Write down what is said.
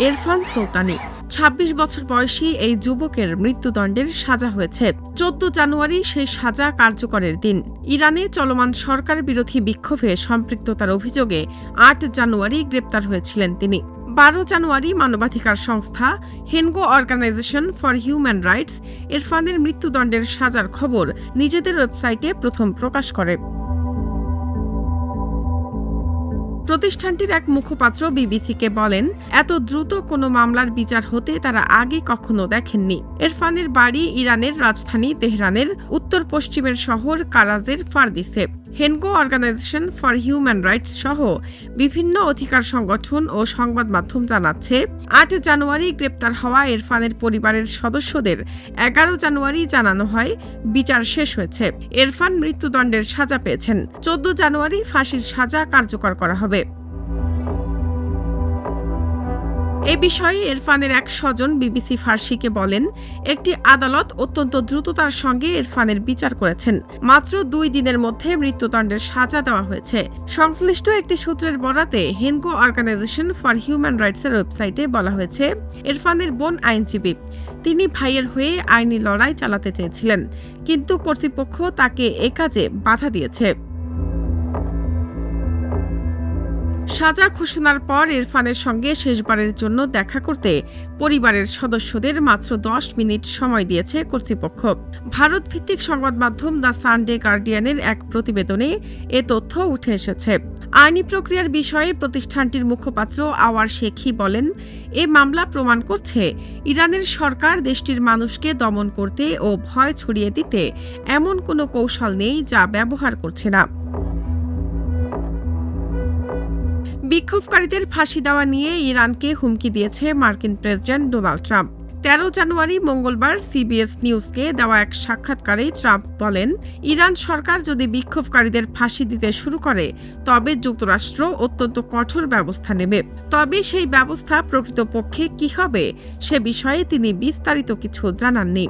ইরফান সুলতানি। ২৬ বছর বয়সী এই যুবকের মৃত্যুদণ্ডের সাজা হয়েছে। ১৪ জানুয়ারি সেই সাজা কার্যকরের দিন। ইরানে চলমান সরকার বিরোধী বিক্ষোভে সম্পৃক্ততার অভিযোগে ৮ জানুয়ারি গ্রেপ্তার হয়েছিলেন তিনি। ১২ জানুয়ারি মানবাধিকার সংস্থা হেনগো অর্গানাইজেশন ফর হিউম্যান রাইটস ইরফানের মৃত্যুদণ্ডের সাজার খবর নিজেদের ওয়েবসাইটে প্রথম প্রকাশ করে। প্রতিষ্ঠানটির এক মুখপাত্র বিবিসিকে বলেন, এত দ্রুত কোনো মামলার বিচার হতে তারা আগে কখনো দেখেননি। ইরফানের বাড়ি ইরানের রাজধানী তেহরানের উত্তর পশ্চিমের শহর কারাজের ফারদিসে। হেনগো অর্গানাইজেশন ফর হিউম্যান রাইটস সহ বিভিন্ন অধিকার সংগঠন ও সংবাদ মাধ্যম জানাচ্ছে, ৮ জানুয়ারি গ্রেপ্তার হওয়া ইরফানের পরিবারের সদস্যদের ১১ জানুয়ারি জানানো হয় বিচার শেষ হয়েছে। ইরফান মৃত্যুদণ্ডের সাজা পেয়েছেন। ১৪ জানুয়ারি ফাঁসির সাজা কার্যকর করা হবে। এ বিষয়ে ইরফানের এক স্বজন বিবিসি ফার্সিকে বলেন, একটি আদালত অত্যন্ত দ্রুততার সঙ্গে ইরফানের বিচার করেছেন। মাত্র ২ দিনের মধ্যে মৃত্যুদণ্ডের সাজা দেওয়া হয়েছে। সংশ্লিষ্ট একটি সূত্রের বরাতে হেনগো অর্গানাইজেশন ফর হিউম্যান রাইটসের ওয়েবসাইটে বলা হয়েছে, ইরফানের বোন আইনজীবী। তিনি ভাইয়ের হয়ে আইনি লড়াই চালাতে চেয়েছিলেন, কিন্তু কর্তৃপক্ষ তাকে এ কাজে বাধা দিয়েছে। সাজা ঘোষণার পর ইরফানের সঙ্গে শেষবারের জন্য দেখা করতে পরিবারের সদস্যদের মাত্র ১০ মিনিট সময় দিয়েছে কর্তৃপক্ষ। ভারত ভিত্তিক সংবাদ মাধ্যম দ্য সানডে গার্ডিয়ানের এক প্রতিবেদনে এ তথ্য উঠে এসেছে। আইনি প্রক্রিয়ার বিষয়ে প্রতিষ্ঠানটির মুখপাত্র আওয়ার শেখি বলেন, এ মামলা প্রমাণ করছে ইরানের সরকার দেশটির মানুষকে দমন করতে ও ভয় ছড়িয়ে দিতে এমন কোনো কৌশল নেই যা ব্যবহার করছে না। বিক্ষোভকারীদের ফাঁসি দেওয়া নিয়ে ইরানকে হুমকি দিয়েছে মার্কিন প্রেসিডেন্ট ডোনাল্ড ট্রাম্প। ১৩ জানুয়ারি মঙ্গলবার সিবিএস নিউজকে দেওয়া এক সাক্ষাৎকারে ট্রাম্প বলেন, ইরান সরকার যদি বিক্ষোভকারীদের ফাঁসি দিতে শুরু করে তবে যুক্তরাষ্ট্র অত্যন্ত কঠোর ব্যবস্থা নেবে। তবে সেই ব্যবস্থা প্রকৃতপক্ষে কী হবে সে বিষয়ে তিনি বিস্তারিত কিছু জানাননি।